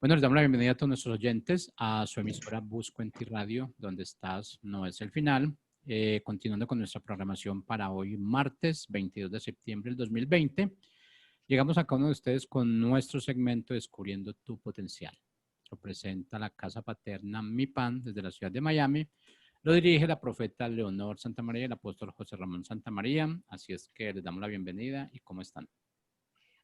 Bueno, les damos la bienvenida a todos nuestros oyentes a su emisora Busco en Ti Radio, donde estás, no es el final. Continuando con nuestra programación para hoy, martes 22 de septiembre del 2020, llegamos a cada uno de ustedes con nuestro segmento Descubriendo tu Potencial. Lo presenta la Casa Paterna Mi Pan desde la ciudad de Miami. Lo dirige la profeta Leonor Santamaría y el apóstol José Ramón Santamaría. Así es que les damos la bienvenida y ¿cómo están?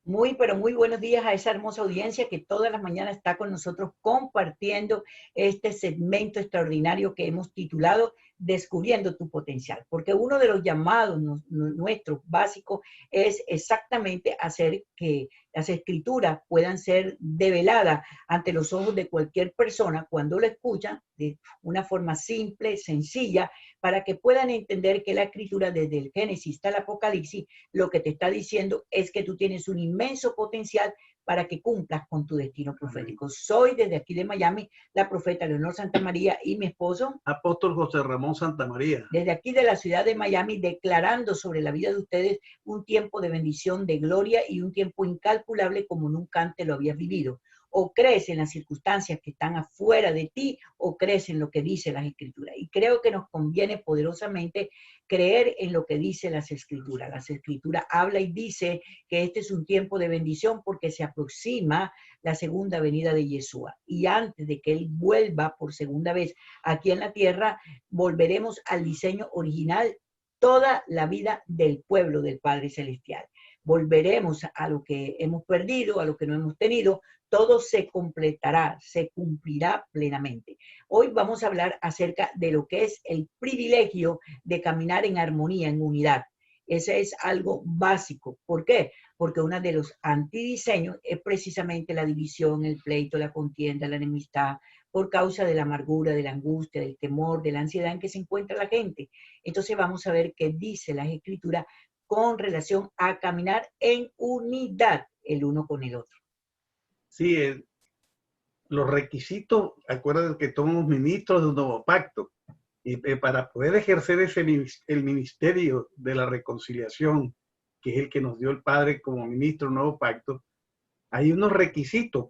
Muy, pero muy buenos días a esa hermosa audiencia que todas las mañanas está con nosotros compartiendo este segmento extraordinario que hemos titulado Descubriendo tu Potencial. Porque uno de los llamados nuestros básicos es exactamente hacer que las escrituras puedan ser develadas ante los ojos de cualquier persona cuando lo escuchan de una forma simple, sencilla, para que puedan entender que la escritura desde el Génesis hasta el Apocalipsis lo que te está diciendo es que tú tienes un inmenso potencial para que cumplas con tu destino profético. Soy desde aquí de Miami la profeta Leonor Santamaría y mi esposo, apóstol José Ramón Santamaría. desde aquí de la ciudad de Miami, declarando sobre la vida de ustedes un tiempo de bendición, de gloria y un tiempo incalculable como nunca antes lo habías vivido. O crees en las circunstancias que están afuera de ti o crees en lo que dice las escrituras. Y creo que nos conviene poderosamente creer en lo que dice las escrituras. Las escrituras habla y dice que este es un tiempo de bendición porque se aproxima la segunda venida de Yeshua. Y antes de que Él vuelva por segunda vez aquí en la tierra, volveremos al diseño original toda la vida del pueblo del Padre Celestial. Volveremos a lo que hemos perdido, a lo que no hemos tenido, todo se completará, se cumplirá plenamente. Hoy vamos a hablar acerca de lo que es el privilegio de caminar en armonía, en unidad. Ese es algo básico. ¿Por qué? Porque uno de los antidiseños es precisamente la división, el pleito, la contienda, la enemistad, por causa de la amargura, de la angustia, del temor, de la ansiedad en que se encuentra la gente. Entonces vamos a ver qué dice las escrituras con relación a caminar en unidad el uno con el otro. Sí, los requisitos, acuérdense que somos ministros de un nuevo pacto y para poder ejercer el ministerio de la reconciliación, que es el que nos dio el Padre como ministro de un nuevo pacto, hay unos requisitos,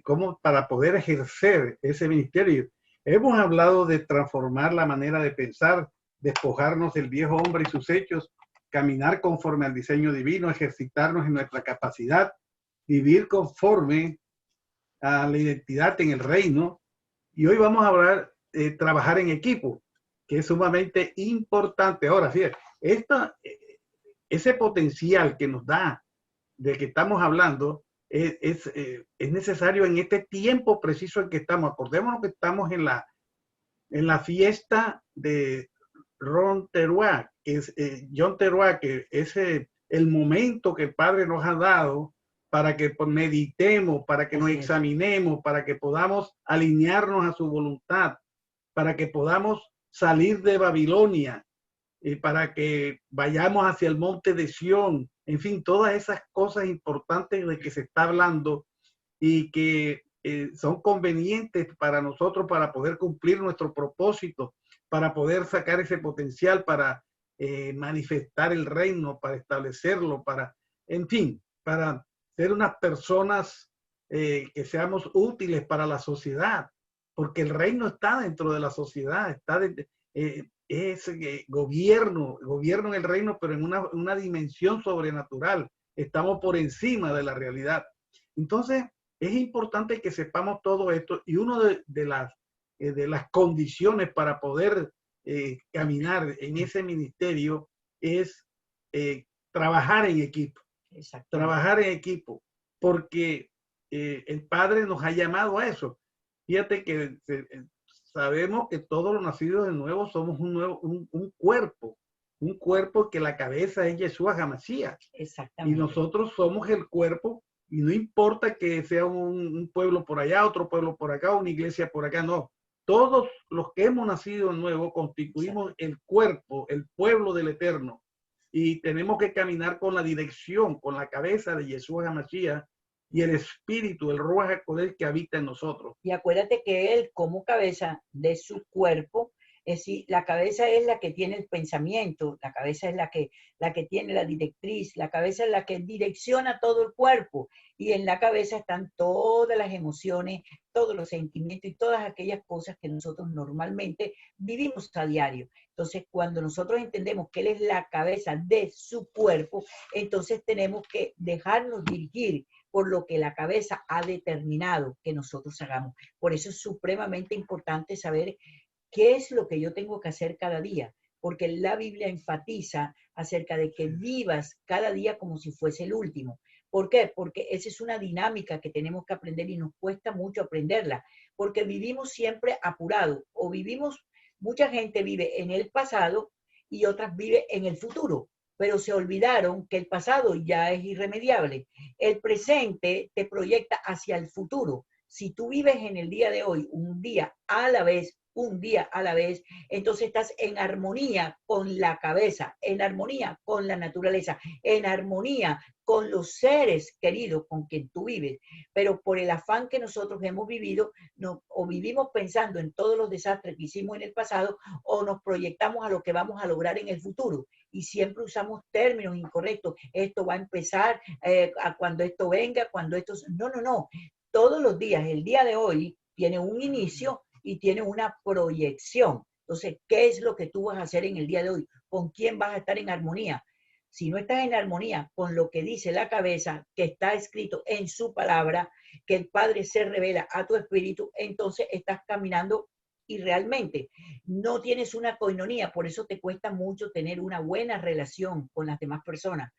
cómo para poder ejercer ese ministerio. Hemos hablado de transformar la manera de pensar, despojarnos del viejo hombre y sus hechos, caminar conforme al diseño divino, ejercitarnos en nuestra capacidad, vivir conforme a la identidad en el reino. Y hoy vamos a hablar de trabajar en equipo, que es sumamente importante. Ahora, fíjate, ese potencial que nos da, de que estamos hablando, es necesario en este tiempo preciso en que estamos. Acordémonos que estamos en la fiesta de Ron Teruá, que es John Teruá, que es el momento que el Padre nos ha dado para que meditemos, para que nos examinemos, para que podamos alinearnos a su voluntad, para que podamos salir de Babilonia, para que vayamos hacia el monte de Sión, en fin, todas esas cosas importantes de que se está hablando y que son convenientes para nosotros para poder cumplir nuestro propósito, para poder sacar ese potencial, para manifestar el reino, para establecerlo, en fin, para ser unas personas que seamos útiles para la sociedad, porque el reino está dentro de la sociedad, es gobierno en el reino, pero en una dimensión sobrenatural. Estamos por encima de la realidad. Entonces, es importante que sepamos todo esto y una de las condiciones para poder caminar en ese ministerio es trabajar en equipo. Trabajar en equipo, porque el Padre nos ha llamado a eso. Fíjate que sabemos que todos los nacidos de nuevo somos un cuerpo que la cabeza es Yeshua HaMashiach. Exactamente. Y nosotros somos el cuerpo, y no importa que sea un pueblo por allá, otro pueblo por acá, una iglesia por acá, no. Todos los que hemos nacido de nuevo constituimos el cuerpo, el pueblo del Eterno. Y tenemos que caminar con la dirección, con la cabeza de Yeshua HaMashiach y el espíritu, el Ruach HaKodesh que habita en nosotros. Y acuérdate que Él, como cabeza de su cuerpo, Es decir, la cabeza es la que tiene el pensamiento, la cabeza es la que tiene la directriz, la cabeza es la que direcciona todo el cuerpo y en la cabeza están todas las emociones, todos los sentimientos y todas aquellas cosas que nosotros normalmente vivimos a diario. Entonces, cuando nosotros entendemos que Él es la cabeza de su cuerpo, entonces tenemos que dejarnos dirigir por lo que la cabeza ha determinado que nosotros hagamos. Por eso es supremamente importante saber qué es lo que yo tengo que hacer cada día, porque la Biblia enfatiza acerca de que vivas cada día como si fuese el último. ¿Por qué? Porque esa es una dinámica que tenemos que aprender y nos cuesta mucho aprenderla, porque vivimos siempre apurados o vivimos, mucha gente vive en el pasado y otras vive en el futuro, pero se olvidaron que el pasado ya es irremediable. El presente te proyecta hacia el futuro. Si tú vives en el día de hoy, un día a la vez, entonces estás en armonía con la cabeza, en armonía con la naturaleza, en armonía con los seres queridos con quien tú vives. Pero por el afán que nosotros hemos vivido, o vivimos pensando en todos los desastres que hicimos en el pasado, o nos proyectamos a lo que vamos a lograr en el futuro. Y siempre usamos términos incorrectos. Esto va a empezar a cuando esto venga, cuando esto... No, no, no. Todos los días, el día de hoy, tiene un inicio y tiene una proyección. Entonces, ¿qué es lo que tú vas a hacer en el día de hoy? ¿Con quién vas a estar en armonía? Si no estás en armonía con lo que dice la cabeza, que está escrito en su palabra, que el Padre se revela a tu espíritu, entonces estás caminando y realmente no tienes una coinonía, por eso te cuesta mucho tener una buena relación con las demás personas.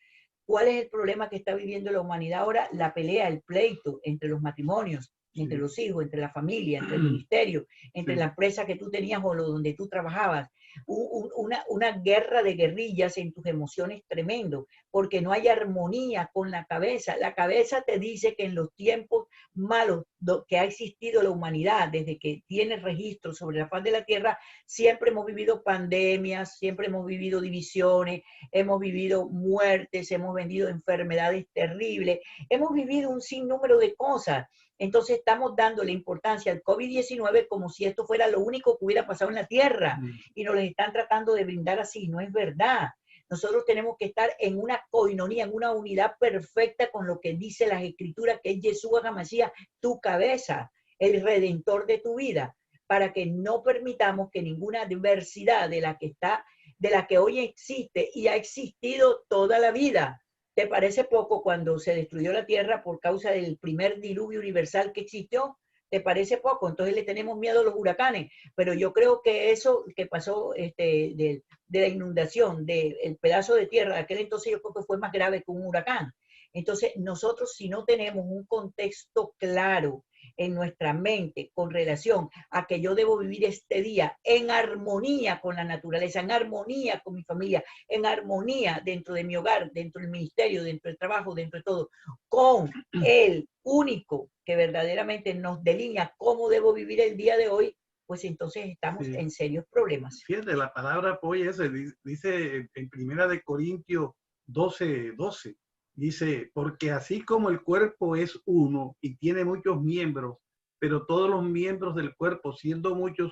¿Cuál es el problema que está viviendo la humanidad ahora? La pelea, el pleito entre los matrimonios, entre los hijos, entre la familia, entre el ministerio, entre la empresa que tú tenías o donde tú trabajabas. Una guerra de guerrillas en tus emociones tremendo, porque no hay armonía con la cabeza. La cabeza te dice que en los tiempos malos que ha existido la humanidad, desde que tiene registro sobre la faz de la tierra, siempre hemos vivido pandemias, siempre hemos vivido divisiones, hemos vivido muertes, hemos vivido enfermedades terribles, hemos vivido un sinnúmero de cosas. Entonces estamos dándole importancia al COVID-19 como si esto fuera lo único que hubiera pasado en la Tierra y nos les están tratando de brindar así. No es verdad. Nosotros tenemos que estar en una coinonía, en una unidad perfecta con lo que dice las Escrituras, que es Yeshua HaMashiach, tu cabeza, el redentor de tu vida, para que no permitamos que ninguna adversidad de la que hoy existe y ha existido toda la vida. ¿Te parece poco cuando se destruyó la Tierra por causa del primer diluvio universal que existió? ¿Te parece poco? Entonces le tenemos miedo a los huracanes. Pero yo creo que eso que pasó de la inundación, del pedazo de tierra, de aquel entonces yo creo que fue más grave que un huracán. Entonces nosotros si no tenemos un contexto claro en nuestra mente con relación a que yo debo vivir este día en armonía con la naturaleza, en armonía con mi familia, en armonía dentro de mi hogar, dentro del ministerio, dentro del trabajo, dentro de todo, con el único que verdaderamente nos delinea cómo debo vivir el día de hoy, pues entonces estamos en serios problemas. Fíjate, la palabra apoya eso, dice en Primera de Corintios 12:12. Dice, porque así como el cuerpo es uno y tiene muchos miembros, pero todos los miembros del cuerpo, siendo muchos,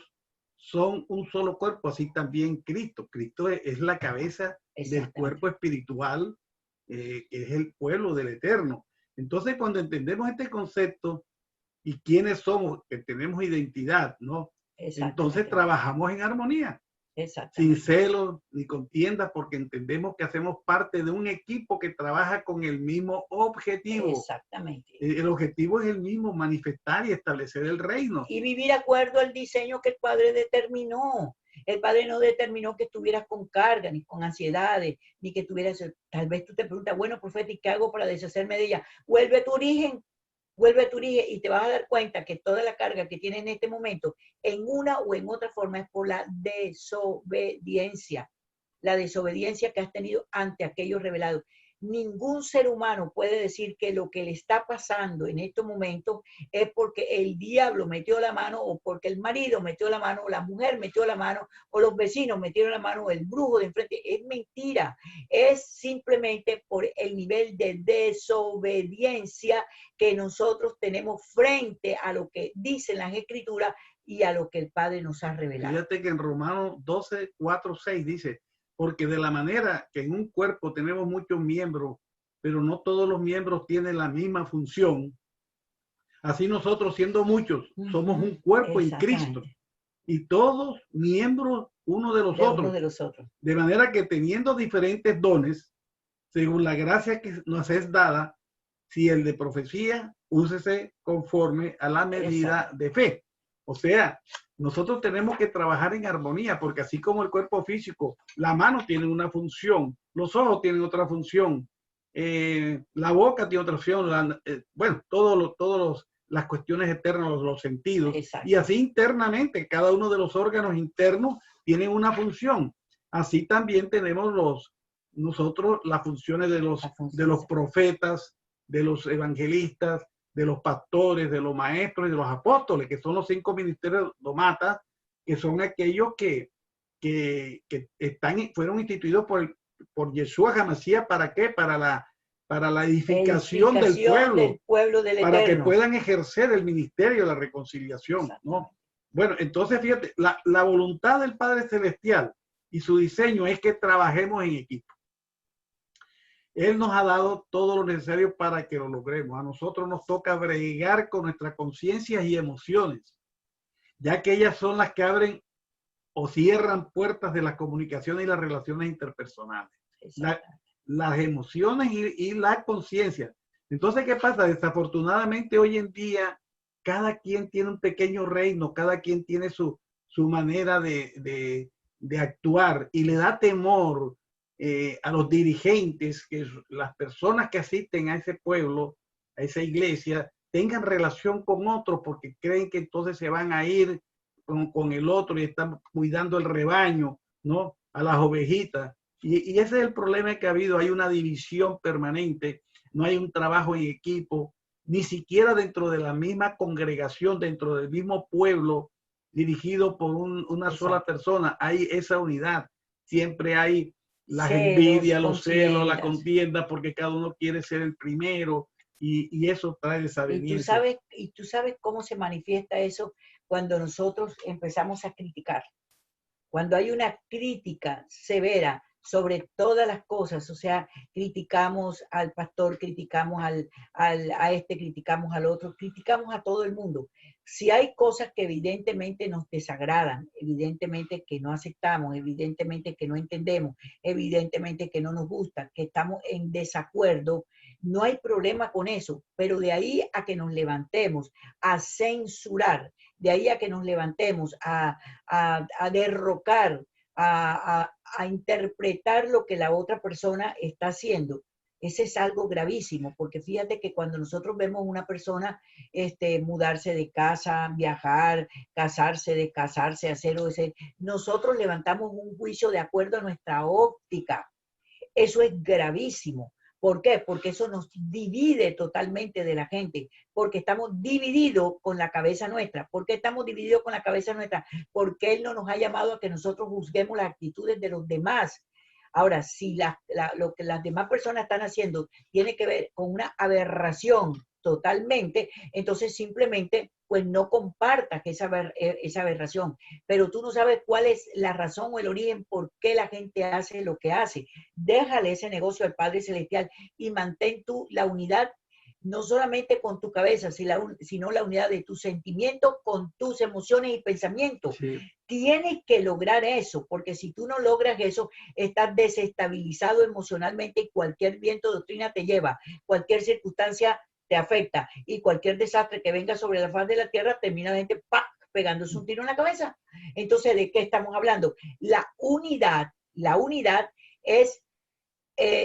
son un solo cuerpo, así también Cristo. Cristo es la cabeza del cuerpo espiritual, que es el pueblo del Eterno. Entonces, cuando entendemos este concepto y quiénes somos, que tenemos identidad, ¿no? Entonces trabajamos en armonía. Sin celos ni contiendas, porque entendemos que hacemos parte de un equipo que trabaja con el mismo objetivo. Exactamente. El objetivo es el mismo, manifestar y establecer el reino. Y vivir de acuerdo al diseño que el Padre determinó. El Padre no determinó que estuvieras con carga, ni con ansiedades, ni que tuvieras, tal vez tú te preguntas, bueno, profeta, ¿y qué hago para deshacerme de ella? Vuelve a tu origen y te vas a dar cuenta que toda la carga que tienes en este momento, en una o en otra forma, es por la desobediencia que has tenido ante aquello revelado. Ningún ser humano puede decir que lo que le está pasando en estos momentos es porque el diablo metió la mano o porque el marido metió la mano o la mujer metió la mano o los vecinos metieron la mano o el brujo de enfrente. Es mentira. Es simplemente por el nivel de desobediencia que nosotros tenemos frente a lo que dicen las Escrituras y a lo que el Padre nos ha revelado. Fíjate que en Romanos 12, 4, 6 dice, porque de la manera que en un cuerpo tenemos muchos miembros, pero no todos los miembros tienen la misma función, así nosotros siendo muchos, somos un cuerpo en Cristo y todos miembros uno de los otros. De manera que teniendo diferentes dones, según la gracia que nos es dada, si el de profecía, úsese conforme a la medida de fe. O sea, nosotros tenemos que trabajar en armonía, porque así como el cuerpo físico, la mano tiene una función, los ojos tienen otra función, la boca tiene otra función, bueno, todos las cuestiones externas, los sentidos, y así internamente, cada uno de los órganos internos tiene una función. Así también tenemos nosotros las funciones de los profetas, de los evangelistas, de los pastores, de los maestros y de los apóstoles, que son los 5 ministerios domatas, que son aquellos que fueron instituidos por Yeshua HaMashiach. ¿Para qué? Para la edificación del pueblo del para Eterno, que puedan ejercer el ministerio de la reconciliación, ¿no? Bueno, entonces fíjate, la voluntad del Padre Celestial y su diseño es que trabajemos en equipo. Él nos ha dado todo lo necesario para que lo logremos. A nosotros nos toca bregar con nuestras conciencias y emociones, ya que ellas son las que abren o cierran puertas de las comunicaciones y las relaciones interpersonales. Las emociones y la conciencia. Entonces, ¿qué pasa? Desafortunadamente, hoy en día, cada quien tiene un pequeño reino, cada quien tiene su manera de actuar y le da temor a los dirigentes, que las personas que asisten a ese pueblo, a esa iglesia, tengan relación con otros porque creen que entonces se van a ir con el otro y están cuidando el rebaño, ¿no? A las ovejitas. Y ese es el problema que ha habido. Hay una división permanente, no hay un trabajo en equipo, ni siquiera dentro de la misma congregación, dentro del mismo pueblo dirigido por una sola persona. Hay esa unidad. Siempre hay las envidias, los celos, la contienda, porque cada uno quiere ser el primero y eso trae desaveniencia. Y tú sabes cómo se manifiesta eso cuando nosotros empezamos a criticar. Cuando hay una crítica severa sobre todas las cosas, o sea, criticamos al pastor, criticamos a este, criticamos al otro, criticamos a todo el mundo. Si hay cosas que evidentemente nos desagradan, evidentemente que no aceptamos, evidentemente que no entendemos, evidentemente que no nos gusta, que estamos en desacuerdo, no hay problema con eso, pero de ahí a que nos levantemos a censurar, de ahí a que nos levantemos a derrocar, a interpretar lo que la otra persona está haciendo. Ese es algo gravísimo, porque fíjate que cuando nosotros vemos una persona mudarse de casa, viajar, casarse, descasarse, hacerlo, nosotros levantamos un juicio de acuerdo a nuestra óptica. Eso es gravísimo. ¿Por qué? Porque eso nos divide totalmente de la gente, porque estamos divididos con la cabeza nuestra. ¿Por qué estamos divididos con la cabeza nuestra? Porque Él no nos ha llamado a que nosotros juzguemos las actitudes de los demás. Ahora, si lo que las demás personas están haciendo tiene que ver con una aberración totalmente, entonces simplemente pues no compartas esa aberración, pero tú no sabes cuál es la razón o el origen por qué la gente hace lo que hace. Déjale ese negocio al Padre Celestial y mantén tú la unidad, no solamente con tu cabeza, sino la unidad de tus sentimientos con tus emociones y pensamientos. Sí. Tienes que lograr eso, porque si tú no logras eso, estás desestabilizado emocionalmente y cualquier viento de doctrina te lleva, cualquier circunstancia te afecta y cualquier desastre que venga sobre la faz de la tierra termina la gente pegándose un tiro en la cabeza. Entonces, ¿de qué estamos hablando? La unidad es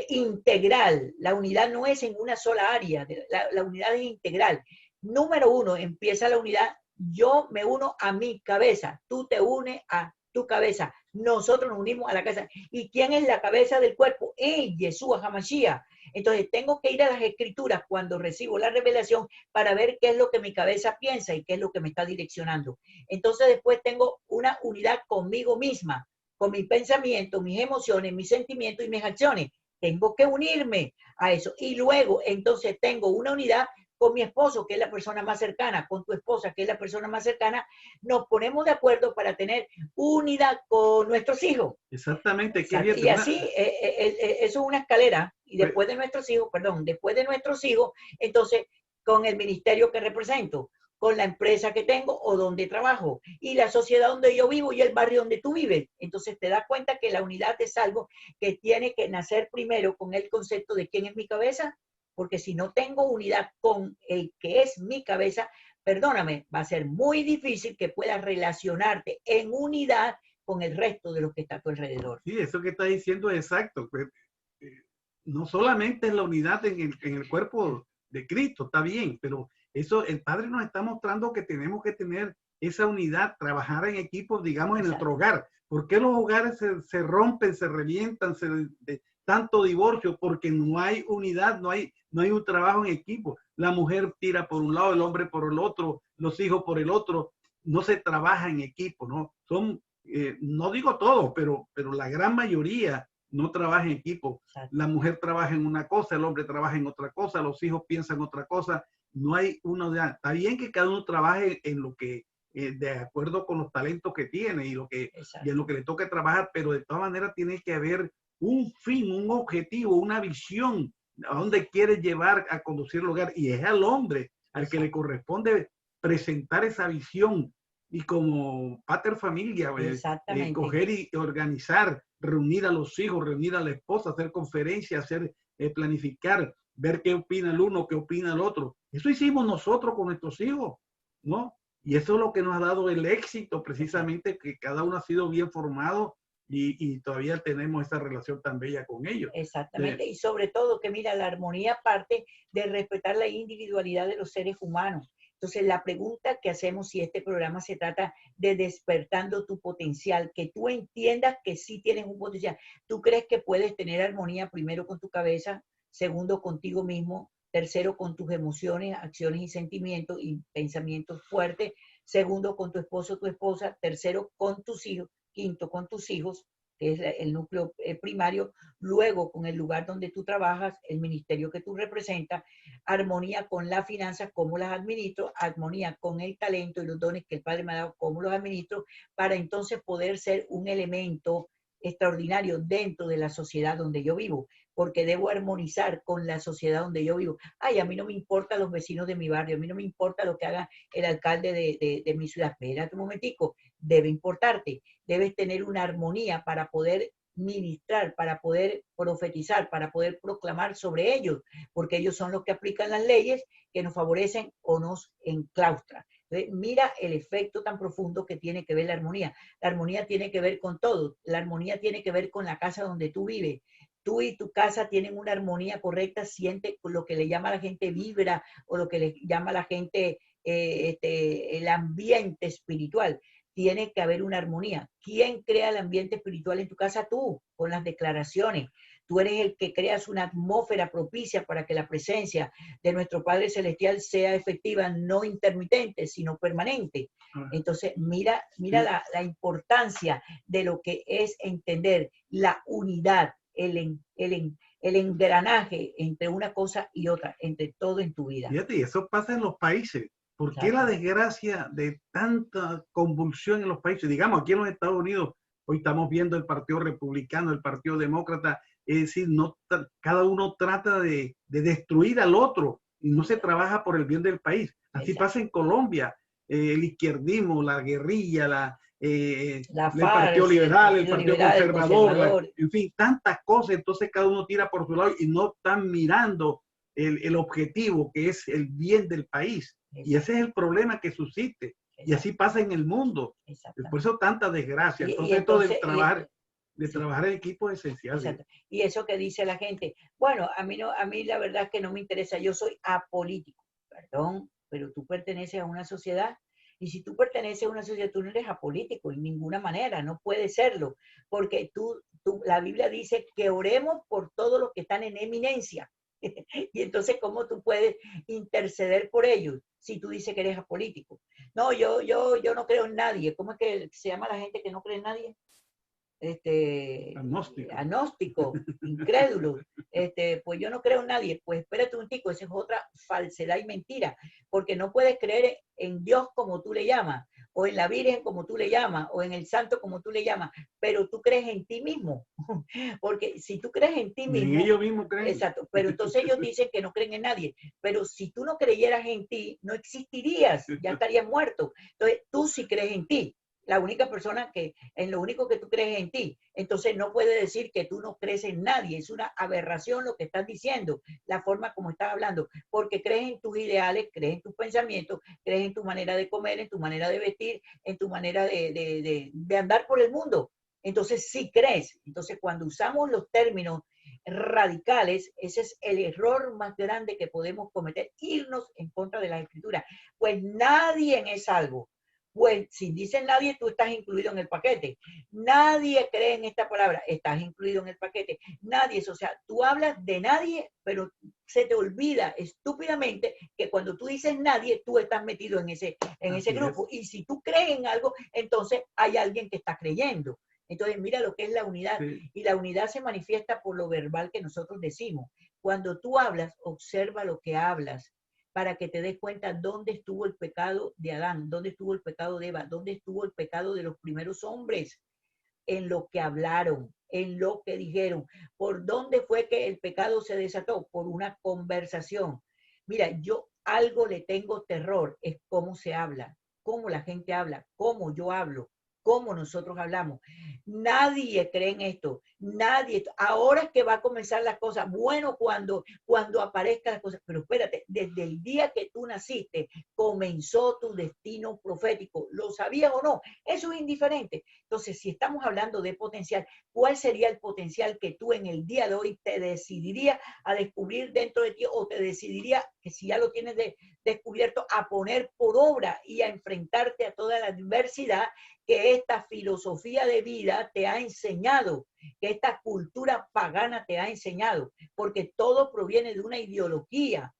integral. La unidad no es en una sola área, la unidad es integral. Número 1, empieza la unidad. Yo me uno a mi cabeza, tú te unes a tu cabeza, nosotros nos unimos a la cabeza. ¿Y quién es la cabeza del cuerpo? Yeshua HaMashiach. Entonces tengo que ir a las escrituras cuando recibo la revelación para ver qué es lo que mi cabeza piensa y qué es lo que me está direccionando. Entonces después tengo una unidad conmigo misma, con mis pensamientos, mis emociones, mis sentimientos y mis acciones. Tengo que unirme a eso. Y luego entonces tengo una unidad con mi esposo, que es la persona más cercana, con tu esposa, que es la persona más cercana, nos ponemos de acuerdo para tener unidad con nuestros hijos. Exactamente. Exacto. Y así, eso es una escalera. Y después de nuestros hijos, perdón, después de nuestros hijos, entonces, con el ministerio que represento, con la empresa que tengo o donde trabajo, y la sociedad donde yo vivo y el barrio donde tú vives. Entonces te das cuenta que la unidad es algo que tiene que nacer primero con el concepto de quién es mi cabeza, porque si no tengo unidad con el que es mi cabeza, perdóname, va a ser muy difícil que puedas relacionarte en unidad con el resto de los que está a tu alrededor. Sí, eso que está diciendo es exacto. Pues, no solamente es la unidad en el cuerpo de Cristo, está bien, pero eso el Padre nos está mostrando que tenemos que tener esa unidad, trabajar en equipo, digamos, en nuestro hogar. ¿Por qué los hogares se rompen, se revientan, tanto divorcio? Porque no hay unidad, no hay un trabajo en equipo. La mujer tira por un lado, el hombre por el otro, los hijos por el otro. No se trabaja en equipo, ¿no? No digo todo, pero la gran mayoría no trabaja en equipo. La mujer trabaja en una cosa, el hombre trabaja en otra cosa, los hijos piensan otra cosa. No hay unidad. Está bien que cada uno trabaje en lo que, de acuerdo con los talentos que tiene y en lo que le toca trabajar, pero de todas maneras tiene que haber un fin, un objetivo, una visión a dónde quiere llevar a conducir el hogar. Y es al hombre al que le corresponde presentar esa visión. Y como pater familia, coger y organizar, reunir a los hijos, reunir a la esposa, hacer conferencias, planificar, ver qué opina el uno, qué opina el otro. Eso hicimos nosotros con nuestros hijos, ¿no? Y eso es lo que nos ha dado el éxito, precisamente, que cada uno ha sido bien formado y todavía tenemos esa relación tan bella con ellos. Exactamente, y sobre todo que mira, la armonía parte de respetar la individualidad de los seres humanos. Entonces, la pregunta que hacemos, si este programa se trata de despertando tu potencial, que tú entiendas que sí tienes un potencial. ¿Tú crees que puedes tener armonía primero con tu cabeza, segundo contigo mismo, tercero con tus emociones, acciones y sentimientos y pensamientos fuertes, segundo con tu esposo o tu esposa, tercero con tus hijos, quinto con tus hijos, que es el núcleo primario, luego con el lugar donde tú trabajas, el ministerio que tú representas, armonía con las finanzas, cómo las administro, armonía con el talento y los dones que el Padre me ha dado, cómo los administro, para entonces poder ser un elemento extraordinario dentro de la sociedad donde yo vivo, porque debo armonizar con la sociedad donde yo vivo. Ay, a mí no me importa los vecinos de mi barrio, a mí no me importa lo que haga el alcalde de mi ciudad. Espérate un momentico, debe importarte. Debes tener una armonía para poder ministrar, para poder profetizar, para poder proclamar sobre ellos, porque ellos son los que aplican las leyes que nos favorecen o nos enclaustran. Entonces, mira el efecto tan profundo que tiene que ver la armonía. La armonía tiene que ver con todo. La armonía tiene que ver con la casa donde tú vives. Tú y tu casa tienen una armonía correcta, siente lo que le llama a la gente vibra o lo que le llama a la gente el ambiente espiritual. Tiene que haber una armonía. ¿Quién crea el ambiente espiritual en tu casa? Tú, con las declaraciones. Tú eres el que creas una atmósfera propicia para que la presencia de nuestro Padre Celestial sea efectiva, no intermitente, sino permanente. Entonces, mira la importancia de lo que es entender la unidad, el engranaje entre una cosa y otra, entre todo en tu vida. Fíjate, eso pasa en los países. ¿Por qué la desgracia de tanta convulsión en los países? Digamos, aquí en los Estados Unidos, hoy estamos viendo el Partido Republicano, el Partido Demócrata, es decir, cada uno trata de destruir al otro y no se trabaja por el bien del país. Así pasa en Colombia, el izquierdismo, la guerrilla, el Partido Liberal, el Partido Conservador, en fin, tantas cosas. Entonces cada uno tira por su lado y no están mirando el objetivo, que es el bien del país. Exacto. Y ese es el problema que subsiste. Exacto. Y así pasa en el mundo. Por eso tanta desgracia. Entonces esto de trabajar en equipo es esencial. Exacto. Y eso que dice la gente, bueno, a mí la verdad es que no me interesa, yo soy apolítico. Perdón, pero tú perteneces a una sociedad. Y si tú perteneces a una sociedad, tú no eres apolítico en ninguna manera, no puedes serlo. Porque la Biblia dice que oremos por todos los que están en eminencia. Y entonces, ¿cómo tú puedes interceder por ellos si tú dices que eres apolítico? No, yo no creo en nadie. ¿Cómo es que se llama la gente que no cree en nadie? agnóstico, incrédulo, pues yo no creo en nadie. Pues espérate un tico, esa es otra falsedad y mentira, porque no puedes creer en Dios como tú le llamas, o en la Virgen como tú le llamas, o en el santo como tú le llamas, pero tú crees en ti mismo, porque si tú crees en ti mismo, ellos mismos creen. Exacto, pero entonces ellos dicen que no creen en nadie, pero si tú no creyeras en ti, no existirías, ya estarías muerto. Entonces tú sí crees en ti, la única persona que, en lo único que tú crees en ti. Entonces no puedes decir que tú no crees en nadie, es una aberración lo que estás diciendo, la forma como estás hablando, porque crees en tus ideales, crees en tus pensamientos, crees en tu manera de comer, en tu manera de vestir, en tu manera de andar por el mundo. Entonces sí crees. Entonces cuando usamos los términos radicales, ese es el error más grande que podemos cometer, irnos en contra de las escrituras. Pues nadie es salvo. Pues si dicen nadie, tú estás incluido en el paquete. Nadie cree en esta palabra, estás incluido en el paquete. Nadie, o sea, tú hablas de nadie, pero se te olvida estúpidamente que cuando tú dices nadie, tú estás metido en ese grupo. Y si tú crees en algo, entonces hay alguien que está creyendo. Entonces, mira lo que es la unidad. Sí. Y la unidad se manifiesta por lo verbal que nosotros decimos. Cuando tú hablas, observa lo que hablas para que te des cuenta dónde estuvo el pecado de Adán, dónde estuvo el pecado de Eva, dónde estuvo el pecado de los primeros hombres, en lo que hablaron, en lo que dijeron. ¿Por dónde fue que el pecado se desató? Por una conversación. Mira, yo algo le tengo terror, es cómo se habla, cómo la gente habla, cómo yo hablo, cómo nosotros hablamos. Nadie cree en esto, nadie. Ahora es que va a comenzar las cosas. Bueno, cuando aparezcan las cosas, pero espérate, desde el día que tú naciste, comenzó tu destino profético. ¿Lo sabías o no? Eso es indiferente. Entonces, si estamos hablando de potencial, ¿cuál sería el potencial que tú en el día de hoy te decidirías a descubrir dentro de ti o te decidirías, que si ya lo tienes descubierto, a poner por obra y a enfrentarte a toda la adversidad que esta filosofía de vida te ha enseñado, que esta cultura pagana te ha enseñado? Porque todo proviene de una ideología.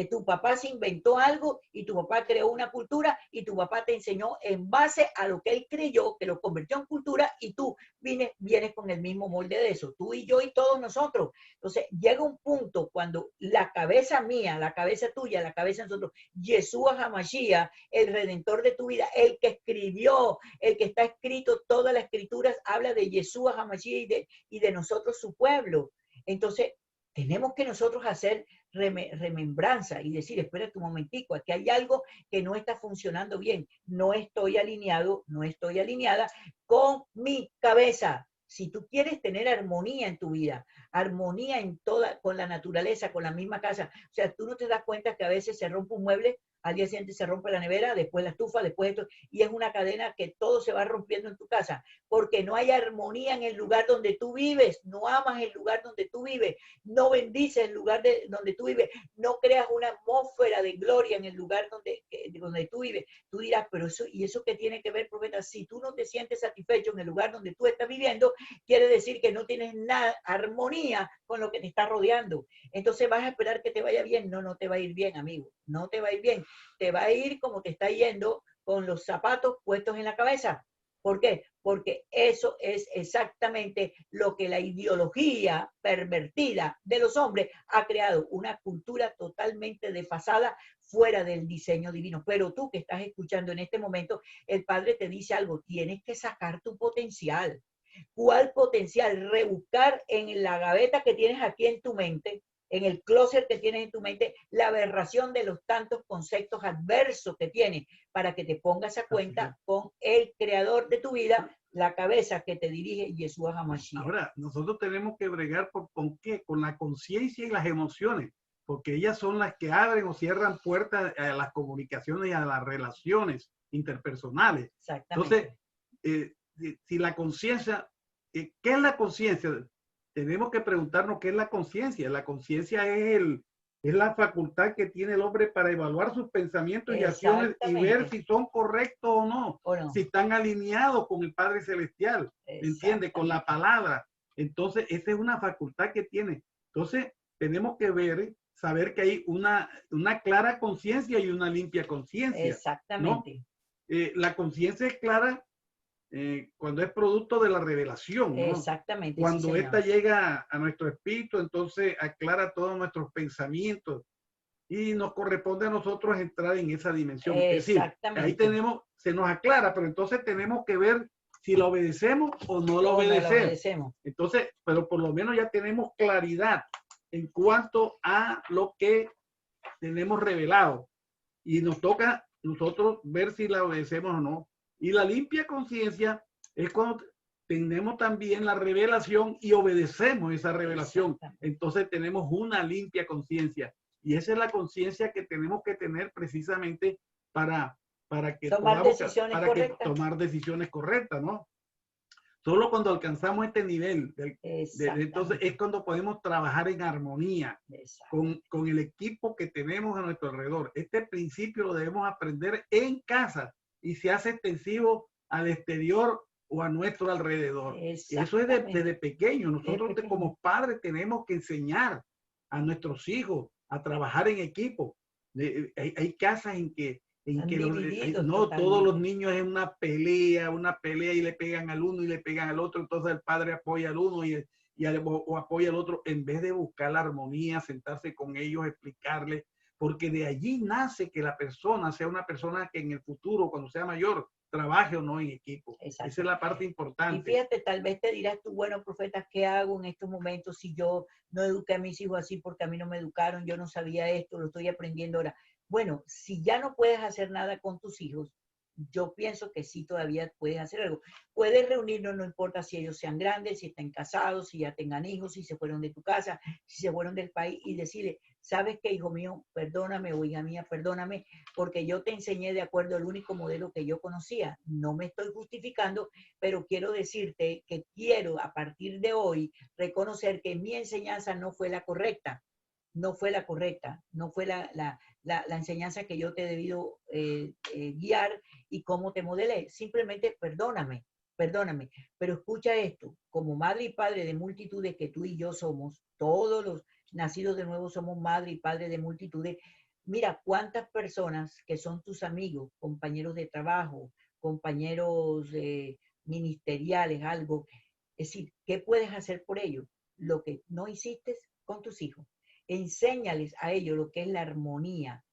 Tu papá se inventó algo y tu papá creó una cultura y tu papá te enseñó en base a lo que él creyó, que lo convirtió en cultura, y tú vienes con el mismo molde de eso, tú y yo y todos nosotros. Entonces llega un punto cuando la cabeza mía, la cabeza tuya, la cabeza de nosotros, Yeshua HaMashiach, el redentor de tu vida, el que escribió, el que está escrito, todas las escrituras habla de Yeshua HaMashiach y de nosotros su pueblo. Entonces tenemos que nosotros hacer remembranza y decir, espérate un momentico, aquí hay algo que no está funcionando bien, no estoy alineado, no estoy alineada con mi cabeza. Si tú quieres tener armonía en tu vida, armonía en toda, con la naturaleza, con la misma casa, o sea, tú no te das cuenta que a veces se rompe un mueble, al día siguiente se rompe la nevera, después la estufa, después esto, y es una cadena que todo se va rompiendo en tu casa, porque no hay armonía en el lugar donde tú vives, no amas el lugar donde tú vives, no bendices el lugar donde tú vives, no creas una atmósfera de gloria en el lugar donde tú vives. Tú dirás, pero eso, ¿y eso qué tiene que ver, profeta? Si tú no te sientes satisfecho en el lugar donde tú estás viviendo, quiere decir que no tienes nada, armonía con lo que te está rodeando. Entonces vas a esperar que te vaya bien. No, no te va a ir bien, amigo. No te va a ir bien. Te va a ir como te está yendo con los zapatos puestos en la cabeza. ¿Por qué? Porque eso es exactamente lo que la ideología pervertida de los hombres ha creado, una cultura totalmente desfasada, fuera del diseño divino. Pero tú que estás escuchando en este momento, el Padre te dice algo, tienes que sacar tu potencial. ¿Cuál potencial? Rebuscar en la gaveta que tienes aquí en tu mente, en el closet que tienes en tu mente, la aberración de los tantos conceptos adversos que tienes, para que te pongas a cuenta con el creador de tu vida, la cabeza que te dirige, Yeshua HaMashiach. Ahora, nosotros tenemos que bregar ¿con qué? Con la conciencia y las emociones, porque ellas son las que abren o cierran puertas a las comunicaciones y a las relaciones interpersonales. Entonces, si la conciencia, ¿qué es la conciencia? Tenemos que preguntarnos qué es la conciencia. La conciencia es la facultad que tiene el hombre para evaluar sus pensamientos y acciones y ver si son correctos o no, si están alineados con el Padre Celestial, ¿me entiende? Con la palabra. Entonces, esa es una facultad que tiene. Entonces, tenemos que saber que hay una clara conciencia y una limpia conciencia. Exactamente. ¿No? La conciencia es clara cuando es producto de la revelación, ¿no? Exactamente. Cuando Sí, esta llega a nuestro espíritu, entonces aclara todos nuestros pensamientos y nos corresponde a nosotros entrar en esa dimensión. Es decir, ahí se nos aclara, pero entonces tenemos que ver si lo obedecemos o no lo obedecemos. Entonces, pero por lo menos ya tenemos claridad en cuanto a lo que tenemos revelado y nos toca nosotros ver si la obedecemos o no. Y la limpia conciencia es cuando tenemos también la revelación y obedecemos esa revelación. Entonces tenemos una limpia conciencia. Y esa es la conciencia que tenemos que tener precisamente para que tomar decisiones correctas, ¿no? Solo cuando alcanzamos este nivel, entonces es cuando podemos trabajar en armonía con el equipo que tenemos a nuestro alrededor. Este principio lo debemos aprender en casa y se hace extensivo al exterior o a nuestro alrededor. Y eso es desde pequeño. Nosotros como padres tenemos que enseñar a nuestros hijos a trabajar en equipo. Hay casas en que no todos los niños es una pelea y le pegan al uno y le pegan al otro, entonces el padre apoya al uno o apoya al otro, en vez de buscar la armonía, sentarse con ellos, explicarles, porque de allí nace que la persona sea una persona que en el futuro, cuando sea mayor, trabaje o no en equipo. Esa es la parte importante. Y fíjate, tal vez te dirás tú, bueno, profeta, ¿qué hago en estos momentos si yo no eduqué a mis hijos así porque a mí no me educaron, yo no sabía esto, lo estoy aprendiendo ahora? Bueno, si ya no puedes hacer nada con tus hijos, yo pienso que sí todavía puedes hacer algo. Puedes reunirnos, no importa si ellos sean grandes, si están casados, si ya tengan hijos, si se fueron de tu casa, si se fueron del país, y decirle, ¿sabes qué, hijo mío? Perdóname, o hija mía, perdóname, porque yo te enseñé de acuerdo al único modelo que yo conocía. No me estoy justificando, pero quiero decirte que quiero a partir de hoy reconocer que mi enseñanza no fue la correcta. No fue la correcta, no fue la enseñanza que yo te he debido guiar y cómo te modelé. Simplemente perdóname, perdóname. Pero escucha esto, como madre y padre de multitudes que tú y yo somos, todos los nacidos de nuevo somos madre y padre de multitudes. Mira cuántas personas que son tus amigos, compañeros de trabajo, compañeros ministeriales, algo. Es decir, ¿qué puedes hacer por ellos? Lo que no hiciste con tus hijos. Enséñales a ellos lo que es la armonía,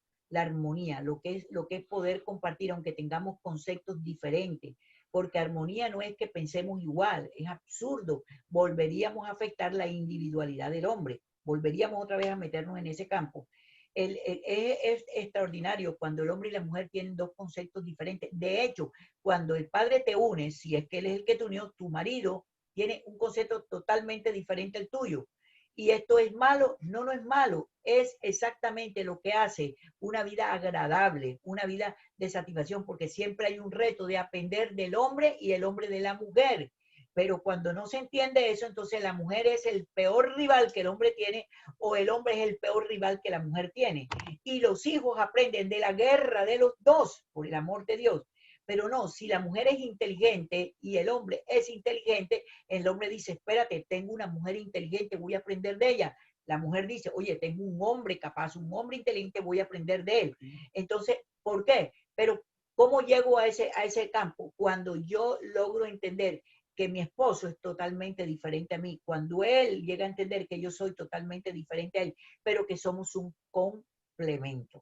lo que es poder compartir, aunque tengamos conceptos diferentes, porque armonía no es que pensemos igual, es absurdo, volveríamos a afectar la individualidad del hombre, volveríamos otra vez a meternos en ese campo. Es extraordinario cuando el hombre y la mujer tienen dos conceptos diferentes. De hecho, cuando el padre te une, si es que él es el que te unió, tu marido tiene un concepto totalmente diferente al tuyo. ¿Y esto es malo? No, no es malo. Es exactamente lo que hace una vida agradable, una vida de satisfacción, porque siempre hay un reto de aprender del hombre y el hombre de la mujer. Pero cuando no se entiende eso, entonces la mujer es el peor rival que el hombre tiene o el hombre es el peor rival que la mujer tiene. Y los hijos aprenden de la guerra de los dos, por el amor de Dios. Pero no, si la mujer es inteligente y el hombre es inteligente, el hombre dice, espérate, tengo una mujer inteligente, voy a aprender de ella. La mujer dice, oye, tengo un hombre capaz, un hombre inteligente, voy a aprender de él. Entonces, ¿por qué? Pero, ¿cómo llego a ese campo? Cuando yo logro entender que mi esposo es totalmente diferente a mí, cuando él llega a entender que yo soy totalmente diferente a él, pero que somos un complemento.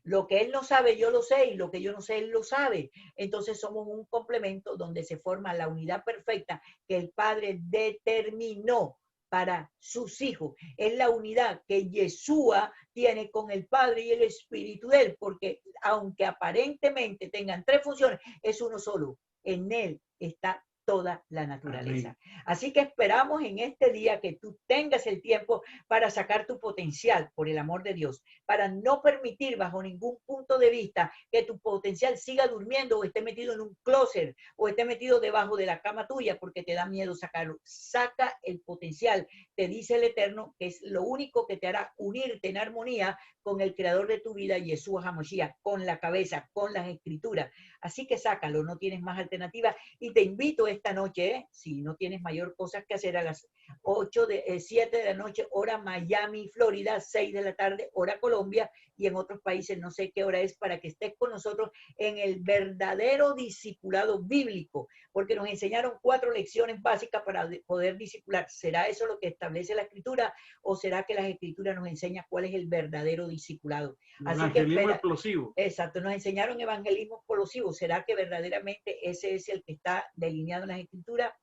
Lo que él no sabe, yo lo sé, y lo que yo no sé, él lo sabe. Entonces somos un complemento donde se forma la unidad perfecta que el Padre determinó para sus hijos. Es la unidad que Yeshua tiene con el Padre y el Espíritu de él, porque aunque aparentemente tengan tres funciones, es uno solo. En él está toda la naturaleza. Amén. Así que esperamos en este día que tú tengas el tiempo para sacar tu potencial, por el amor de Dios, para no permitir bajo ningún punto de vista que tu potencial siga durmiendo o esté metido en un closet o esté metido debajo de la cama tuya porque te da miedo sacarlo. Saca el potencial, te dice el Eterno, que es lo único que te hará unirte en armonía con el creador de tu vida, Yeshua HaMashiach, con la cabeza, con las escrituras. Así que sácalo, no tienes más alternativa. Y te invito esta noche, si no tienes mayor cosas que hacer, a las 7 de la noche, hora Miami, Florida, 6 de la tarde, hora Colombia, y en otros países no sé qué hora es, para que estés con nosotros en el verdadero discipulado bíblico, porque nos enseñaron 4 lecciones básicas para poder discipular. ¿Será eso lo que establece la Escritura o será que las Escrituras nos enseñan cuál es el verdadero discipulado? Evangelismo explosivo. Exacto, nos enseñaron evangelismo explosivo. ¿Será que verdaderamente ese es el que está delineado en las Escrituras?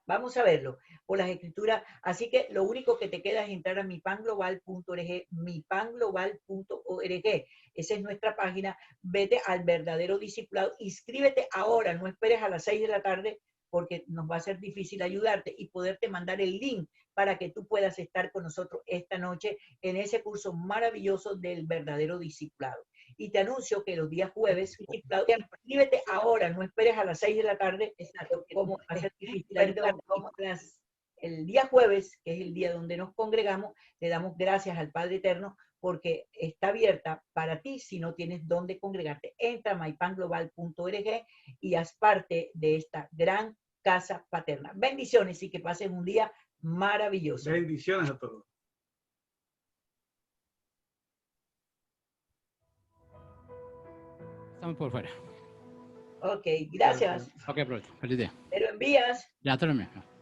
Vamos a verlo por las Escrituras. Así que lo único que te queda es entrar a mipanglobal.org, mipanglobal.org. Esa es nuestra página. Vete al verdadero discipulado. Inscríbete ahora, no esperes a las 6 de la tarde porque nos va a ser difícil ayudarte y poderte mandar el link para que tú puedas estar con nosotros esta noche en ese curso maravilloso del verdadero discipulado. Y te anuncio que los días jueves, inscríbete ahora, no esperes a las 6 de la tarde, como va a ser difícil ayudarte. El día jueves, que es el día donde nos congregamos, le damos gracias al Padre Eterno porque está abierta para ti si no tienes dónde congregarte. Entra a mypanglobal.org y haz parte de esta gran casa paterna. Bendiciones y que pasen un día maravilloso. Bendiciones a todos. Estamos por fuera. Ok, gracias. Ok, profe. Feliz día. Pero envías. Ya te lo envío.